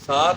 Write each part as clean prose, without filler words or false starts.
7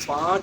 5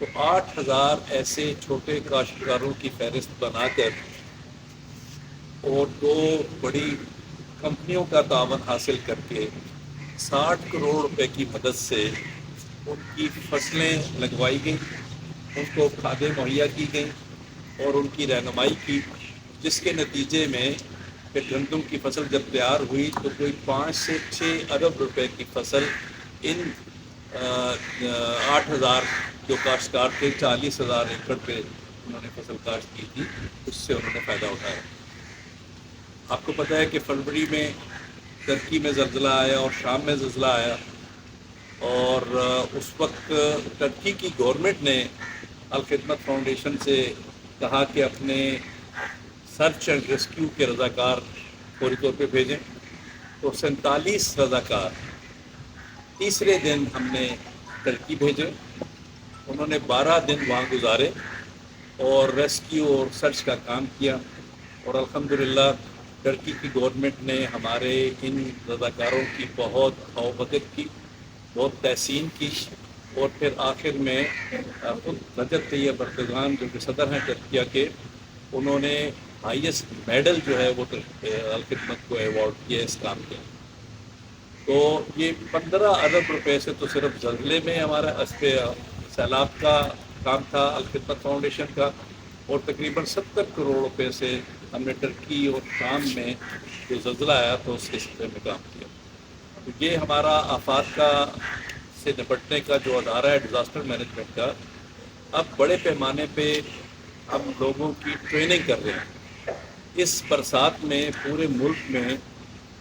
تو 8,000 ایسے چھوٹے کاشتکاروں کی فہرست بنا کر اور 2 بڑی کمپنیوں کا تعاون حاصل کر کے 60 کروڑ روپے کی مدد سے ان کی فصلیں لگوائی گئیں، ان کو کھادیں مہیا کی گئیں اور ان کی رہنمائی کی، جس کے نتیجے میں کہ گندم کی فصل جب تیار ہوئی تو کوئی 5 سے 6 ارب روپے کی فصل ان 8,000 جو کاشتکار تھے 40,000 ایکڑ پہ انہوں نے فصل کاشت کی تھی، اس سے انہوں نے فائدہ اٹھایا۔ آپ کو پتہ ہے کہ فروری میں ترکی میں زلزلہ آیا اور شام میں زلزلہ آیا، اور اس وقت ترکی کی گورنمنٹ نے الخدمت فاؤنڈیشن سے کہا کہ اپنے سرچ اینڈ ریسکیو کے رضاکار فوری طور پہ بھیجیں، تو 47 رضاکار تیسرے دن ہم نے ترکی بھیجے، انہوں نے 12 دن وہاں گزارے اور ریسکیو اور سرچ کا کام کیا، اور الحمدللہ ترکی کی گورنمنٹ نے ہمارے ان رضاکاروں کی بہت مدد کی، بہت تحسین کی، اور پھر آخر میں خود رجب طیب اردوغان جو کہ صدر ہیں ترکیہ کے، انہوں نے ہائیسٹ میڈل جو ہے وہ الخدمت کو ایوارڈ کیا اس کام کے۔ تو یہ 15 ارب روپے سے تو صرف زلزلے میں ہمارا سیلاب کا کام تھا الخدمت فاؤنڈیشن کا، اور تقریباً 70 کروڑ روپے سے ہم نے ٹرکی اور شام میں جو زلزلہ آیا تو اس کے سلسلے میں کام کیا۔ تو یہ ہمارا آفات کا سے نپٹنے کا جو ادارہ ہے ڈیزاسٹر مینجمنٹ کا، اب بڑے پیمانے پہ ہم لوگوں کی ٹریننگ کر رہے ہیں۔ اس برسات میں پورے ملک میں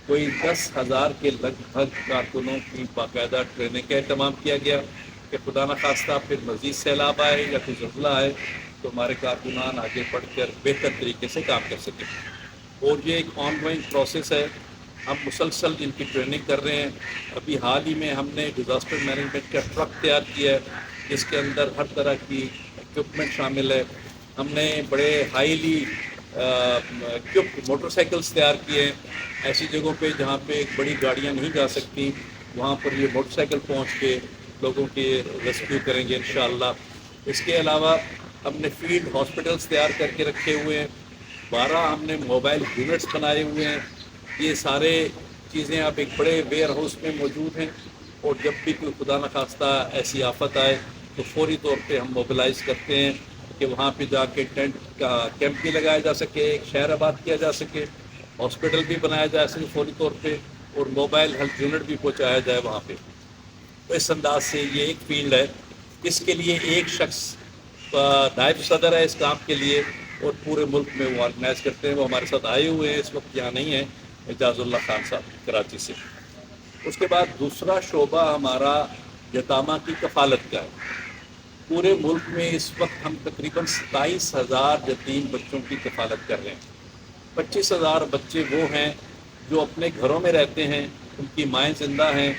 کوئی 10,000 کے لگ بھگ کارکنوں کی باقاعدہ ٹریننگ کا اہتمام کیا گیا کہ خدا نخواستہ پھر مزید سیلاب آئے یا کوئی زلزلہ آئے تو ہمارے کارکنان آگے بڑھ کر بہتر طریقے سے کام کر سکیں، اور یہ ایک آن گوئنگ پروسیس ہے، ہم مسلسل ان کی ٹریننگ کر رہے ہیں۔ ابھی حال ہی میں ہم نے ڈیزاسٹر مینجمنٹ کا ٹرک تیار کیا ہے جس کے اندر ہر طرح کی اکوپمنٹ شامل ہے۔ ہم نے بڑے ہائیلی اکوپڈ موٹر سائیکلس تیار کیے ہیں، ایسی جگہوں پہ جہاں پہ بڑی گاڑیاں نہیں جا سکتی وہاں پر یہ موٹر سائیکل پہنچ کے لوگوں کی ریسکیو کریں گے انشاءاللہ۔ اس کے علاوہ ہم نے فیلڈ ہاسپٹلس تیار کر کے رکھے ہوئے ہیں، 12 ہم نے موبائل یونٹس بنائے ہوئے ہیں۔ یہ سارے چیزیں اب ایک بڑے ویئر ہاؤس میں موجود ہیں، اور جب بھی کوئی خدا نخواستہ ایسی آفت آئے تو فوری طور پہ ہم موبلائز کرتے ہیں کہ وہاں پہ جا کے ٹینٹ کا کیمپ بھی لگایا جا سکے، ایک شہر آباد کیا جا سکے، ہاسپٹل بھی بنایا جا سکے فوری طور پہ، اور موبائل ہیلتھ یونٹ بھی پہنچایا جائے وہاں پہ۔ تو اس انداز سے یہ ایک فیلڈ ہے، اس کے لیے ایک شخص نائب صدر ہے اس کام کے لیے، اور پورے ملک میں وہ آرگنائز کرتے ہیں۔ وہ ہمارے ساتھ آئے ہوئے ہیں، اس وقت یہاں نہیں ہیں، اعجاز اللہ خان صاحب کراچی سے۔ اس کے بعد دوسرا شعبہ ہمارا یتامہ کی کفالت کا ہے۔ پورے ملک میں اس وقت ہم تقریباً 27,000 یتیم بچوں کی کفالت کر رہے ہیں۔ 25,000 بچے وہ ہیں جو اپنے گھروں میں رہتے ہیں، ان کی مائیں زندہ ہیں،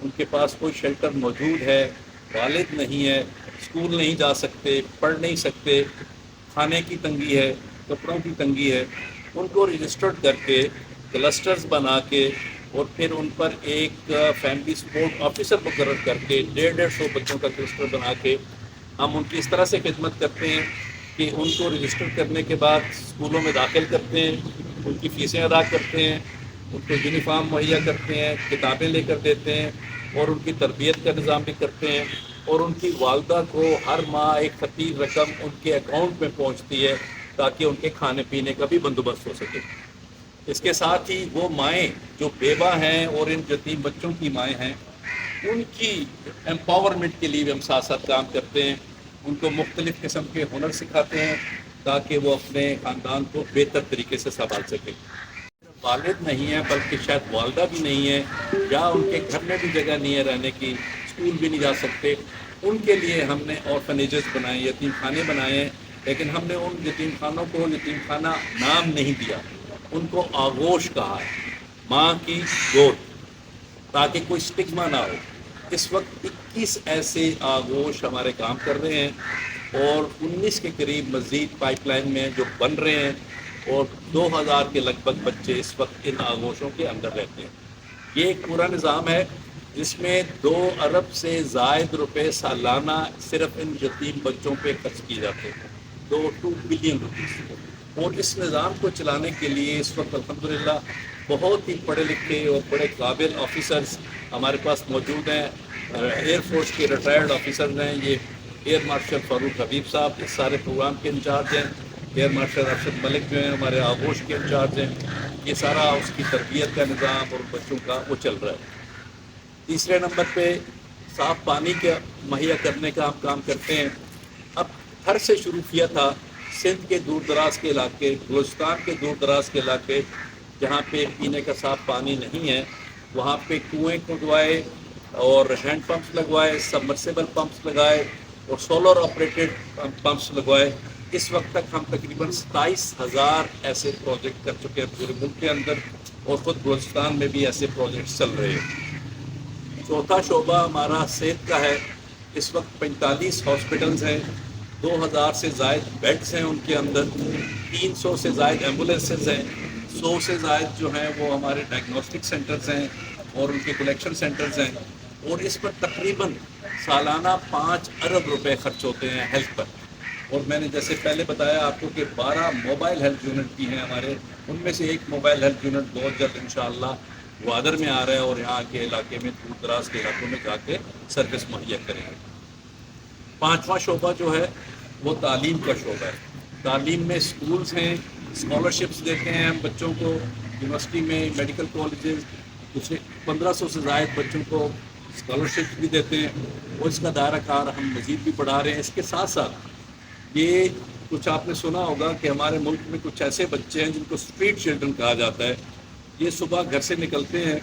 ان کے پاس کوئی شیلٹر موجود ہے، والد نہیں ہے، اسکول نہیں جا سکتے، پڑھ نہیں سکتے، کھانے کی تنگی ہے، کپڑوں کی تنگی ہے۔ ان کو رجسٹرڈ کر کے کلسٹرز بنا کے اور پھر ان پر ایک فیملی سپورٹ آفیسر مقرر کر کے 150 بچوں کا کلسٹر بنا کے ہم ان کی اس طرح سے خدمت کرتے ہیں کہ ان کو رجسٹر کرنے کے بعد اسکولوں میں داخل کرتے ہیں، ان کی فیسیں ادا کرتے ہیں، ان کو یونیفارم مہیا کرتے ہیں، کتابیں لے کر دیتے ہیں، اور ان کی تربیت کا نظام بھی کرتے ہیں، اور ان کی والدہ کو ہر ماہ ایک خطیر رقم ان کے اکاؤنٹ میں پہنچتی ہے تاکہ ان کے کھانے پینے کا بھی بندوبست ہو سکے۔ اس کے ساتھ ہی وہ مائیں جو بیوہ ہیں اور ان یتیم بچوں کی مائیں ہیں، ان کی امپاورمنٹ کے لیے بھی ہم ساتھ ساتھ کام کرتے ہیں، ان کو مختلف قسم کے ہنر سکھاتے ہیں تاکہ وہ اپنے خاندان کو بہتر طریقے سے سنبھال سکیں۔ والد نہیں ہے بلکہ شاید والدہ بھی نہیں ہے، یا ان کے گھر میں بھی جگہ نہیں ہے رہنے کی، اسکول بھی نہیں جا سکتے، ان کے لیے ہم نے آرفنیجز بنائے، یتیم خانے بنائے ہیں، لیکن ہم نے ان یتیم خانوں کو یتیم خانہ نام نہیں دیا، ان کو آغوش کہا ہے، ماں کی گود، تاکہ کوئی سٹگما نہ ہو۔ اس وقت 21 ایسے آغوش ہمارے کام کر رہے ہیں، اور 19 کے قریب مزید پائپ لائن میں جو بن رہے ہیں، اور 2,000 کے لگ بھگ بچے اس وقت ان آغوشوں کے اندر رہتے ہیں۔ یہ ایک پورا نظام ہے جس میں 2 ارب سے زائد روپے سالانہ صرف ان یتیم بچوں پہ خرچ کیے جاتے ہیں، 2 بلین روپیز۔ اور اس نظام کو چلانے کے لیے اس وقت الحمدللہ بہت ہی پڑھے لکھے اور بڑے قابل آفیسرز ہمارے پاس موجود ہیں۔ ایئر فورس کے ریٹائرڈ آفیسرز ہیں، یہ ایئر مارشل فاروق حبیب صاحب اس سارے پروگرام کے انچارج ہیں، ایئر مارشل ارشد ملک جو ہیں ہمارے آغوش کے انچارج ہیں۔ یہ سارا اس کی تربیت کا نظام اور بچوں کا وہ چل رہا ہے۔ تیسرے نمبر پہ صاف پانی کا مہیا کرنے کا ہم کام کرتے ہیں۔ اب گھر سے شروع کیا تھا، سندھ کے دور دراز کے علاقے، بلوچستان کے دور دراز کے علاقے جہاں پہ پینے کا صاف پانی نہیں ہے، وہاں پہ کنویں کھدوائے اور ہینڈ پمپس لگوائے، سبمرسیبل پمپس لگائے اور سولر آپریٹڈ پمپس لگوائے۔ اس وقت تک ہم تقریباً 27,000 ایسے پروجیکٹ کر چکے ہیں پورے ملک کے اندر، اور خود بلوچستان میں بھی ایسے پروجیکٹس چل رہے ہیں۔ چوتھا شعبہ ہمارا صحت کا ہے۔ اس وقت 45 ہاسپٹلز ہیں، 2,000 سے زائد بیڈز ہیں ان کے اندر، 300 سے زائد ایمبولینسز ہیں، 100 سے زائد جو ہیں وہ ہمارے ڈائگنوسٹک سینٹرز ہیں اور ان کے کلیکشن سینٹرز ہیں، اور اس پر تقریباً سالانہ 5 ارب روپے خرچ ہوتے ہیں ہیلتھ پر۔ اور میں نے جیسے پہلے بتایا آپ کو کہ 12 موبائل ہیلتھ یونٹ بھی ہیں ہمارے، ان میں سے ایک موبائل ہیلتھ یونٹ بہت جلد انشاءاللہ گوادر میں آ رہا ہے، اور یہاں کے علاقے میں دور دراز کے علاقوں میں جا کے سروس مہیا کریں گے۔ 5واں شعبہ جو ہے وہ تعلیم کا شعبہ ہے۔ تعلیم میں اسکولز ہیں، اسکالرشپس دیتے ہیں ہم بچوں کو، یونیورسٹی میں، میڈیکل کالجز، کچھ 1500 سے زائد بچوں کو اسکالرشپس بھی دیتے ہیں، اور اس کا دائرہ کار ہم مزید بھی بڑھا رہے ہیں۔ اس کے ساتھ ساتھ یہ کچھ آپ نے سنا ہوگا کہ ہمارے ملک میں کچھ ایسے بچے ہیں جن کو اسٹریٹ چلڈرن کہا جاتا ہے۔ یہ صبح گھر سے نکلتے ہیں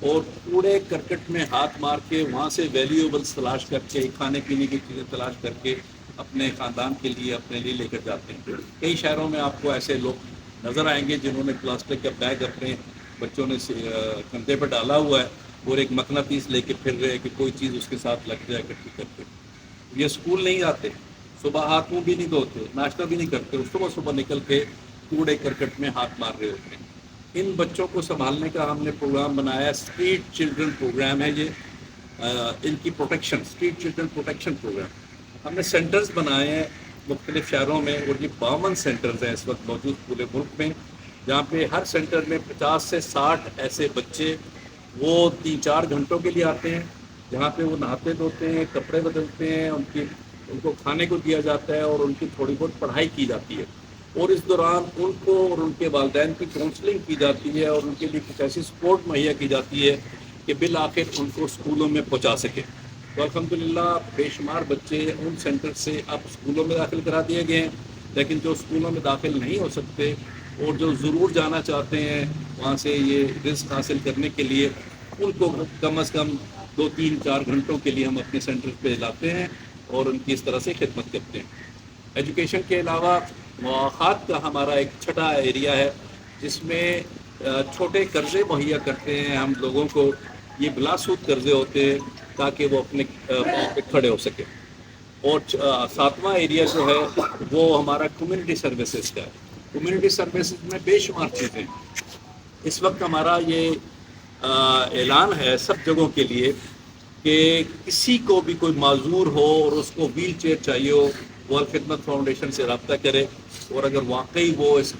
اور کوڑے کرکٹ میں ہاتھ مار کے وہاں سے ویلیویبلس تلاش کر کے، کھانے پینے کی چیزیں تلاش کر کے اپنے خاندان کے لیے، اپنے لیے لے کر جاتے ہیں۔ کئی شہروں میں آپ کو ایسے لوگ نظر آئیں گے جنہوں نے پلاسٹک کا بیگ اپنے بچوں نے کندھے پہ ڈالا ہوا ہے اور ایک مقناطیس لے کے پھر رہے کہ کوئی چیز اس کے ساتھ لگ جائے اکٹھی کر کے۔ یہ اسکول نہیں آتے، صبح ہاتھ منہ بھی نہیں دھوتے، ناشتہ بھی نہیں کرتے، صبح نکل کے کوڑے کرکٹ میں ہاتھ مار رہے ہوتے ہیں۔ ان بچوں کو سنبھالنے کا ہم نے پروگرام بنایا ہے، اسٹریٹ چلڈرن پروگرام ہے یہ، ان کی protection, street children protection programme. ہم نے سینٹرز بنائے ہیں مختلف شہروں میں، اور یہ 52 سینٹرز ہیں اس وقت موجود پورے ملک میں، جہاں پہ ہر سینٹر میں 50 سے 60 ایسے بچے وہ 3-4 گھنٹوں کے لیے آتے ہیں، جہاں پہ وہ نہاتے دھوتے ہیں، کپڑے بدلتے ہیں، ان کو کھانے کو دیا جاتا ہے، اور ان کی تھوڑی بہت پڑھائی کی جاتی ہے، اور اس دوران ان کو اور ان کے والدین کی کاؤنسلنگ کی جاتی ہے، اور ان کے لیے کچھ ایسی سپورٹ مہیا کی جاتی ہے کہ بالآخر ان کو اسکولوں میں پہنچا سکے۔ تو الحمدللہ بے شمار بچے ان سینٹر سے اب اسکولوں میں داخل کرا دیے گئے ہیں، لیکن جو اسکولوں میں داخل نہیں ہو سکتے اور جو ضرور جانا چاہتے ہیں وہاں سے یہ رزق حاصل کرنے کے لیے، ان کو کم از کم 2-3-4 گھنٹوں کے لیے ہم اپنے سینٹر پہ لاتے ہیں اور ان کی اس طرح سے خدمت کرتے ہیں۔ ایجوکیشن کے علاوہ مواخات کا ہمارا ایک چھٹا ایریا ہے، جس میں چھوٹے قرضے مہیا کرتے ہیں ہم لوگوں کو۔ یہ بلا سود قرضے ہوتے ہیں تاکہ وہ اپنے پاؤں پہ کھڑے ہو سکیں۔ اور 7واں ایریا جو ہے وہ ہمارا کمیونٹی سروسز کا ہے۔ کمیونٹی سروسز میں بے شمار چیزیں، اس وقت ہمارا یہ اعلان ہے سب جگہوں کے لیے کہ کسی کو بھی کوئی معذور ہو اور اس کو ویل چیئر چاہیے ہو، وہ الخدمت فاؤنڈیشن سے رابطہ کرے، اور اگر واقعی وہ اس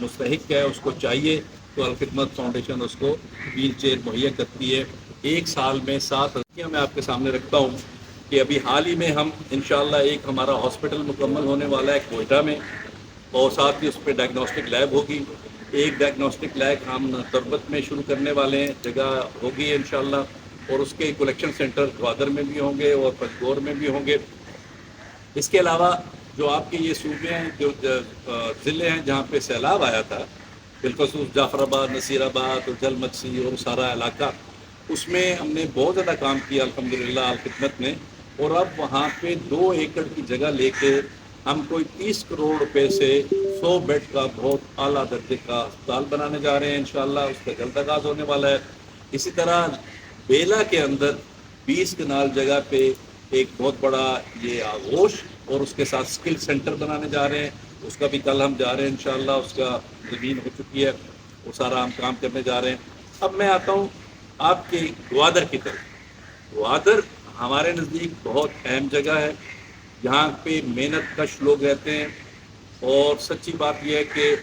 مستحق ہے، اس کو چاہیے، تو الخدمت فاؤنڈیشن اس کو ویل چیئر مہیا کرتی ہے۔ 1 سال میں 7 ارضیاں میں آپ کے سامنے رکھتا ہوں کہ ابھی حال ہی میں ہم انشاءاللہ ایک ہمارا ہاسپٹل مکمل ہونے والا ہے کوئٹہ میں، اور ساتھ ہی اس پہ ڈائگنوسٹک لیب ہوگی۔ ایک ڈائگنوسٹک لیب ہم تربت میں شروع کرنے والے ہیں، جگہ ہوگی انشاءاللہ، اور اس کے کلیکشن سینٹر گوادر میں بھی ہوں گے اور پنجگور میں بھی ہوں گے۔ اس کے علاوہ جو آپ کے یہ صوبے ہیں، جو ضلع ہیں جہاں پہ سیلاب آیا تھا، بالخصوص جعفر آباد، نصیر آباد اور جل مکسی اور سارا علاقہ، اس میں ہم نے بہت زیادہ کام کیا الحمدللہ الخدمت نے، اور اب وہاں پہ 2 ایکڑ کی جگہ لے کے ہم کوئی 30 کروڑ روپے سے 100 بیڈ کا بہت اعلیٰ درجے کا ہسپتال بنانے جا رہے ہیں انشاءاللہ، اس کا جلد آغاز ہونے والا ہے۔ اسی طرح بیلا کے اندر 20 کنال جگہ پہ ایک بہت بڑا یہ آغوش اور اس کے ساتھ سکل سینٹر بنانے جا رہے ہیں، اس کا بھی کل ہم جا رہے ہیں انشاءاللہ، اس کا زمین ہو چکی ہے، وہ سارا ہم کام کرنے جا رہے ہیں۔ اب میں آتا ہوں آپ کے گوادر کی طرف۔ گوادر ہمارے نزدیک بہت اہم جگہ ہے، یہاں پہ محنت کش لوگ رہتے ہیں، اور سچی بات یہ ہے کہ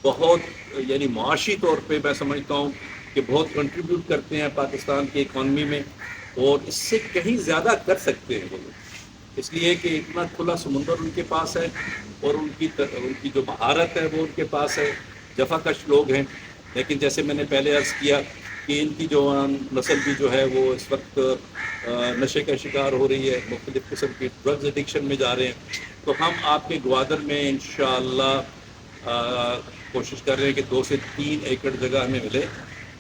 بہت یعنی معاشی طور پہ میں سمجھتا ہوں کہ بہت کنٹریبیوٹ کرتے ہیں پاکستان کی اکانومی میں، اور اس سے کہیں زیادہ کر سکتے ہیں وہ لوگ، اس لیے کہ اتنا کھلا سمندر ان کے پاس ہے، اور ان کی جو مہارت ہے وہ ان کے پاس ہے، جفا کش لوگ ہیں، لیکن جیسے میں نے پہلے عرض کیا کہ ان کی جوان نسل بھی جو ہے وہ اس وقت نشے کا شکار ہو رہی ہے، مختلف قسم کی ڈرگز ایڈکشن میں جا رہے ہیں، تو ہم آپ کے گوادر میں انشاءاللہ کوشش کر رہے ہیں کہ 2 سے 3 ایکڑ جگہ ہمیں ملے،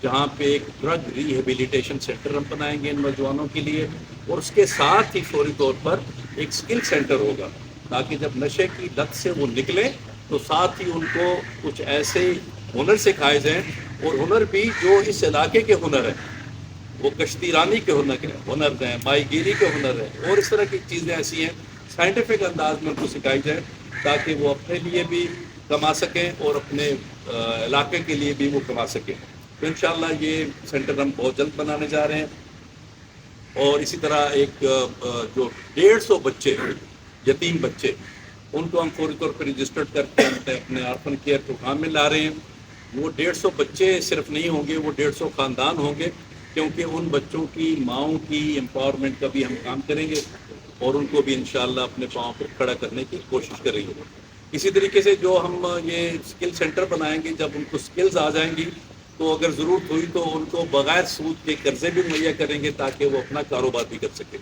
جہاں پہ ایک ڈرگ ریہیبلیٹیشن سینٹر ہم بنائیں گے ان نوجوانوں کے لیے، اور اس کے ساتھ ہی فوری طور پر ایک سکل سینٹر ہوگا، تاکہ جب نشے کی لت سے وہ نکلیں تو ساتھ ہی ان کو کچھ ایسے ہنر سکھائے جائیں، اور ہنر بھی جو اس علاقے کے ہنر ہیں، وہ کشتی رانی کے ہنر ہیں، ماہی گیری کے ہنر ہیں، اور اس طرح کی چیزیں ایسی ہیں سائنٹیفک انداز میں ان کو سکھائی جائے، تاکہ وہ اپنے لیے بھی کما سکیں اور اپنے علاقے کے لیے بھی وہ کما سکیں۔ تو انشاءاللہ یہ سینٹر ہم بہت جلد بنانے جا رہے ہیں، اور اسی طرح ایک جو 150 بچے یتیم بچے، ان کو ہم فوری طور پر رجسٹرڈ کر کے اپنے آرفن کیئر پروگرام میں لا رہے ہیں۔ وہ 150 بچے صرف نہیں ہوں گے، وہ 150 خاندان ہوں گے، کیونکہ ان بچوں کی ماؤں کی امپاورمنٹ کا بھی ہم کام کریں گے، اور ان کو بھی انشاءاللہ اپنے پاؤں پر کھڑا کرنے کی کوشش کریں گے۔ اسی طریقے سے جو ہم یہ اسکل سینٹر بنائیں گے، جب ان کو اسکلز آ جائیں گی تو اگر ضرورت ہوئی تو ان کو بغیر سود کے قرضے بھی مہیا کریں گے، تاکہ وہ اپنا کاروبار بھی کر سکیں۔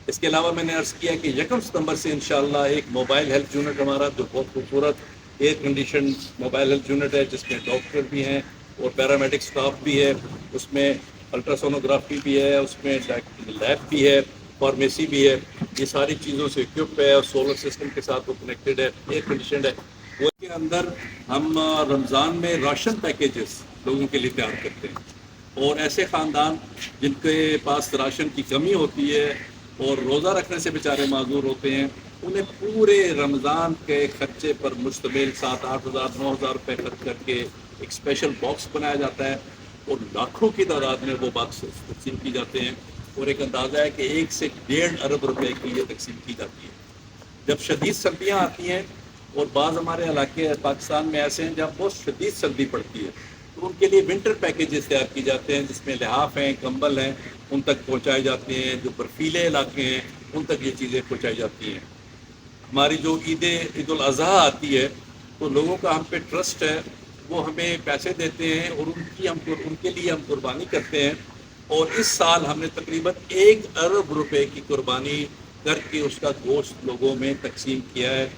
اس کے علاوہ میں نے عرض کیا کہ 1 ستمبر سے انشاءاللہ ایک موبائل ہیلتھ یونٹ ہمارا جو بہت خوبصورت air condition mobile health unit ہے، جس میں ڈاکٹر بھی ہیں اور پیرامیڈک سٹاف بھی ہے، اس میں الٹرا سونوگرافی بھی ہے، اس میں لیب بھی ہے، فارمیسی بھی ہے، یہ ساری چیزوں سے اکوپ ہے، اور سولر سسٹم کے ساتھ وہ کنیکٹڈ ہے، ایئر کنڈیشنڈ ہے۔ وہ کے اندر ہم رمضان میں راشن پیکیجز لوگوں کے لیے تیار کرتے ہیں، اور ایسے خاندان جن کے پاس راشن کی کمی ہوتی ہے اور روزہ رکھنے سے بیچارے معذور ہوتے ہیں، انہیں پورے رمضان کے خرچے پر مشتمل 7-8 ہزار 9 ہزار روپے خرچ کر کے ایک اسپیشل باکس بنایا جاتا ہے، اور لاکھوں کی تعداد میں وہ باکس تقسیم کی جاتے ہیں، اور ایک اندازہ ہے کہ 1 سے 1.5 ارب روپے کی یہ تقسیم کی جاتی ہے۔ جب شدید سردیاں آتی ہیں، اور بعض ہمارے علاقے پاکستان میں ایسے ہیں جہاں بہت شدید سردی پڑتی ہے، تو ان کے لیے ونٹر پیکیجز تیار کی جاتے ہیں، جس میں لحاف ہیں، کمبل ہیں، ان تک پہنچائے جاتے ہیں۔ جو برفیلے علاقے ہیں ان تک یہ چیزیں پہنچائی جاتی ہیں۔ ہماری جو عید الاضحیٰ آتی ہے، تو لوگوں کا ہم پہ ٹرسٹ ہے، وہ ہمیں پیسے دیتے ہیں، اور ان کے لیے ہم قربانی کرتے ہیں، اور اس سال ہم نے تقریباً 1 ارب روپے کی قربانی کر کے اس کا گوشت لوگوں میں تقسیم کیا ہے،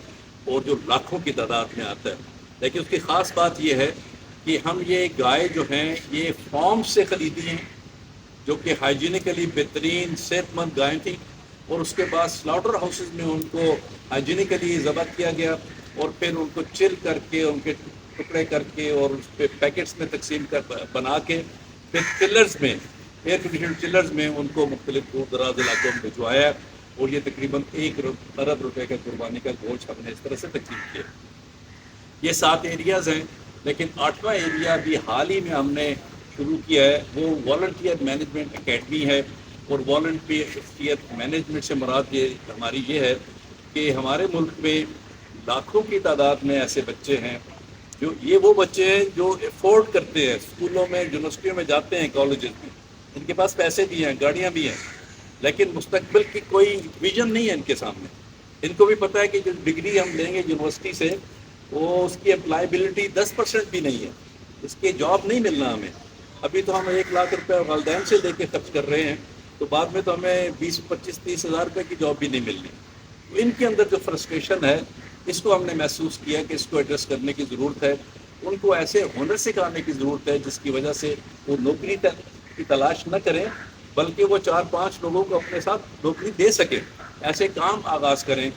اور جو لاکھوں کی تعداد میں آتا ہے۔ لیکن اس کی خاص بات یہ ہے کہ ہم یہ گائے جو ہیں یہ فارم سے خریدی ہیں، جو کہ ہائیجینیکلی بہترین صحت مند گائیں تھیں، اور اس کے بعد سلاٹر ہاؤسز میں ان کو ہائیجینیکلی ذبح کیا گیا، اور پھر ان کو چل کر کے ان کے ٹکڑے کر کے اور اس پہ پیکٹس میں تقسیم کر بنا کے پھر چلرز میں ایئر کنڈیشن چلرز میں ان کو مختلف دور دراز علاقوں میں بھجوایا ہے، اور یہ تقریباً 1 ارب روپے کا قربانی کا گوشت ہم نے اس طرح سے تقسیم کیا۔ یہ 7 ایریاز ہیں، لیکن 8واں ایریا بھی حال ہی میں ہم نے شروع کیا ہے، وہ والنٹیئر مینجمنٹ اکیڈمی ہے، اور والنٹیئر مینجمنٹ سے مراد ہماری یہ ہے کہ ہمارے ملک میں لاکھوں کی تعداد میں ایسے بچے ہیں، وہ بچے ہیں جو افورڈ کرتے ہیں، اسکولوں میں یونیورسٹیوں میں جاتے ہیں، کالجز میں، ان کے پاس پیسے بھی ہیں، گاڑیاں بھی ہیں، لیکن مستقبل کی کوئی ویژن نہیں ہے ان کے سامنے۔ ان کو بھی پتہ ہے کہ جو ڈگری ہم لیں گے یونیورسٹی سے، وہ اس کی اپلائیبلٹی 10% بھی نہیں ہے، اس کے جاب نہیں ملنا ہمیں۔ ابھی تو ہم 1 لاکھ روپے والدین سے لے کے خرچ کر رہے ہیں، تو بعد میں تو ہمیں 20-25-30 ہزار روپے کی جاب بھی نہیں ملنی۔ تو ان کے اندر جو فرسٹریشن ہے، اس کو ہم نے محسوس کیا کہ اس کو ایڈریس کرنے کی ضرورت ہے، ان کو ایسے ہنر سکھانے کی ضرورت ہے جس کی وجہ سے وہ نوکری کی تلاش نہ کریں، بلکہ وہ 4-5 لوگوں کو اپنے ساتھ نوکری دے سکیں، ایسے کام آغاز کریں۔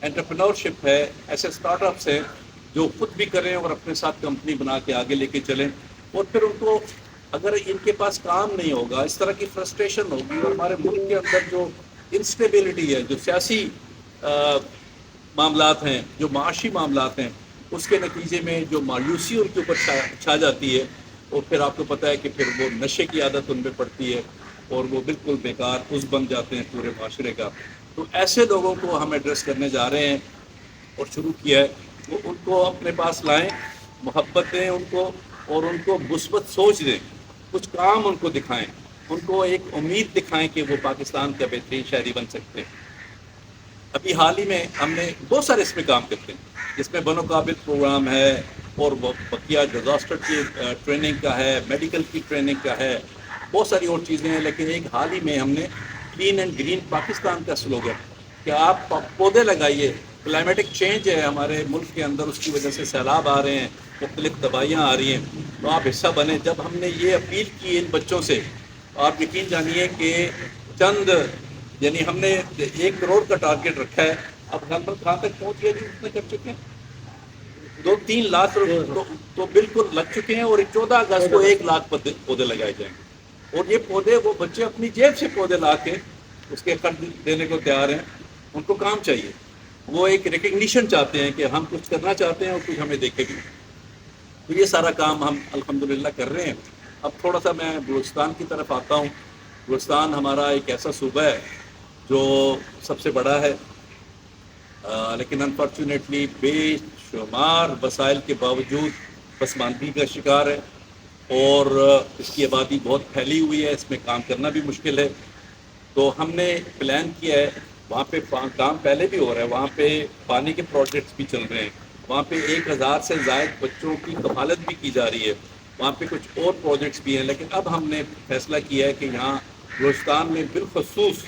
انٹرپرینورشپ ہے، ایسے اسٹارٹ اپس ہیں جو خود بھی کریں اور اپنے ساتھ کمپنی بنا کے آگے لے کے چلیں، اور پھر ان کو اگر ان کے پاس کام نہیں ہوگا، اس طرح کی فرسٹریشن ہوگی، اور ہمارے ملک کے اندر جو انسٹیبلٹی ہے، جو سیاسی معاملات ہیں، جو معاشی معاملات ہیں، اس کے نتیجے میں جو مایوسی ان کے اوپر چھا جاتی ہے، اور پھر آپ کو پتہ ہے کہ پھر وہ نشے کی عادت ان میں پڑتی ہے، اور وہ بالکل بیکار اس بن جاتے ہیں پورے معاشرے کا. تو ایسے لوگوں کو ہم ایڈریس کرنے جا رہے ہیں اور شروع کیا ہے. وہ ان کو اپنے پاس لائیں, محبت دیں ان کو, اور ان کو مثبت سوچ دیں, کچھ کام ان کو دکھائیں, ان کو ایک امید دکھائیں کہ وہ پاکستان کا بہترین شہری بن سکتے ہیں. ابھی حال ہی میں ہم نے بہت سارے اس میں کام کرتے ہیں, جس میں بنو قابل پروگرام ہے, اور بقیہ ڈیزاسٹر کی ٹریننگ کا ہے, میڈیکل کی ٹریننگ کا ہے, بہت ساری اور چیزیں ہیں. لیکن ایک حال ہی میں ہم نے کلین اینڈ گرین پاکستان کا سلوگن کہ آپ پودے لگائیے. کلائمیٹک چینج ہے ہمارے ملک کے اندر, اس کی وجہ سے سیلاب آ رہے ہیں, مختلف تباہیاں آ رہی ہیں, تو آپ حصہ بنیں. جب ہم نے یہ اپیل کی ان بچوں سے, آپ یقین جانیے کہ چند یعنی ہم نے 1 کروڑ کا ٹارگیٹ رکھا ہے, اب غلط کہاں تک پہنچ گیا جی, اتنے کر چکے ہیں 2-3 لاکھ تو بالکل لگ چکے ہیں, اور 14 اگست کو 1 لاکھ پودے لگائے جائیں گے. اور یہ پودے وہ بچے اپنی جیب سے پودے لا کے اس کے قرض دینے کو تیار ہیں. ان کو کام چاہیے, وہ ایک ریکگنیشن چاہتے ہیں کہ ہم کچھ کرنا چاہتے ہیں اور کچھ ہمیں دیکھے بھی. تو یہ سارا کام ہم الحمدللہ کر رہے ہیں. اب تھوڑا سا میں بلوچستان کی طرف آتا ہوں. بلوچستان ہمارا ایک ایسا صوبہ ہے جو سب سے بڑا ہے, لیکن انفارچونیٹلی بے شمار وسائل کے باوجود پسماندگی کا شکار ہے, اور اس کی آبادی بہت پھیلی ہوئی ہے, اس میں کام کرنا بھی مشکل ہے. تو ہم نے پلان کیا ہے, وہاں پہ کام پہلے بھی ہو رہا ہے, وہاں پہ پانی کے پروجیکٹس بھی چل رہے ہیں, وہاں پہ 1000 سے زائد بچوں کی کفالت بھی کی جا رہی ہے, وہاں پہ کچھ اور پروجیکٹس بھی ہیں. لیکن اب ہم نے فیصلہ کیا ہے کہ یہاں بلوچستان میں بالخصوص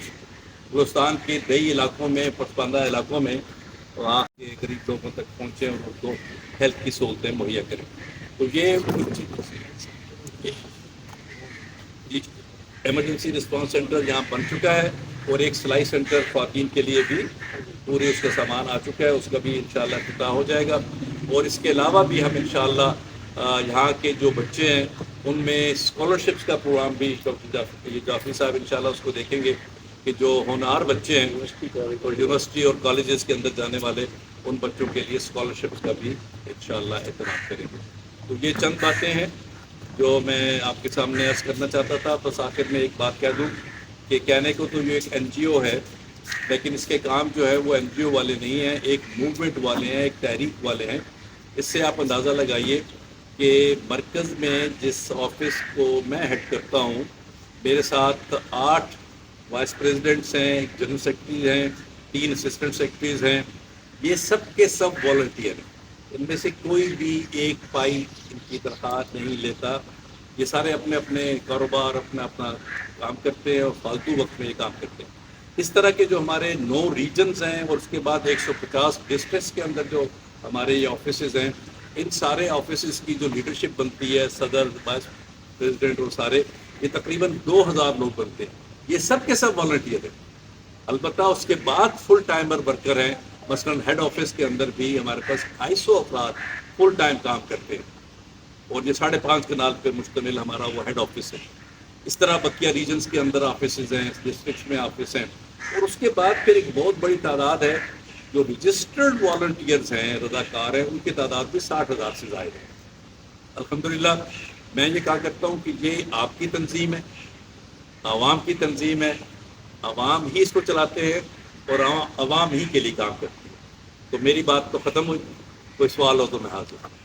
بلوچستان کے دیہی علاقوں میں, پسماندہ علاقوں میں, وہاں کے غریب لوگوں تک پہنچیں اور ان کو ہیلتھ کی سہولتیں مہیا کریں. تو یہ ایمرجنسی رسپانس سینٹر یہاں بن چکا ہے, اور ایک سلائی سینٹر خواتین کے لیے بھی پورے اس کا سامان آ چکا ہے, اس کا بھی انشاءاللہ افتتاح ہو جائے گا. اور اس کے علاوہ بھی ہم انشاءاللہ یہاں کے جو بچے ہیں ان میں اسکالرشپس کا پروگرام بھی ڈاکٹر جعفری صاحب انشاءاللہ اس کو دیکھیں گے کہ جو ہونہار بچے ہیں اور یونیورسٹی اور کالجز کے اندر جانے والے, ان بچوں کے لیے اسکالرشپس کا بھی انشاءاللہ اہتمام کریں گے. تو یہ چند باتیں ہیں جو میں آپ کے سامنے عرض کرنا چاہتا تھا. بس آخر میں ایک بات کہہ دوں کہ کہنے کو تو یہ ایک NGO ہے, لیکن اس کے کام جو ہے وہ NGO والے نہیں ہیں, ایک موومنٹ والے ہیں, ایک تحریک والے ہیں. اس سے آپ اندازہ لگائیے کہ مرکز میں جس آفس کو میں ہیڈ کرتا ہوں, میرے ساتھ 8 وائس پریزیڈنٹس ہیں, ایک جنرل سیکرٹری ہیں, 3 اسسٹنٹ سیکرٹریز ہیں. یہ سب کے سب والنٹیئر ہیں, ان میں سے کوئی بھی ایک پائی ان کی تنخواہ نہیں لیتا. یہ سارے اپنے اپنے کاروبار, اپنا اپنا کام کرتے ہیں, اور فالتو وقت میں یہ کام کرتے ہیں. اس طرح کے جو ہمارے 9 ریجنز ہیں, اور اس کے بعد 150 ڈسٹرکٹس کے اندر جو ہمارے یہ آفیسز ہیں, ان سارے آفیسز کی جو لیڈرشپ بنتی ہے, صدر, وائس پریزیڈنٹ اور سارے, یہ تقریباً 2000 لوگ بنتے ہیں. یہ سب کے سب والنٹیئر ہیں. البتہ اس کے بعد فل ٹائمر ورکر ہیں. مثلاً ہیڈ آفس کے اندر بھی ہمارے پاس 250 افراد فل ٹائم کام کرتے ہیں, اور یہ 5.5 کنال پہ مشتمل ہمارا وہ ہیڈ آفس ہے. اس طرح بقیہ ریجنز کے اندر آفیسز ہیں, ڈسٹرکٹس میں آفس ہیں. اور اس کے بعد پھر ایک بہت بڑی تعداد ہے جو رجسٹرڈ والنٹیئرز ہیں, رضاکار ہیں, ان کی تعداد بھی 60,000 سے زائد ہے. الحمدللہ میں یہ کہا کرتا ہوں کہ یہ آپ کی تنظیم ہے, عوام کی تنظیم ہے, عوام ہی اس کو چلاتے ہیں, اور عوام ہی کے لیے کام کرتی ہے. تو میری بات تو ختم ہوئی, کوئی سوال ہو تو میں حاضر ہوں.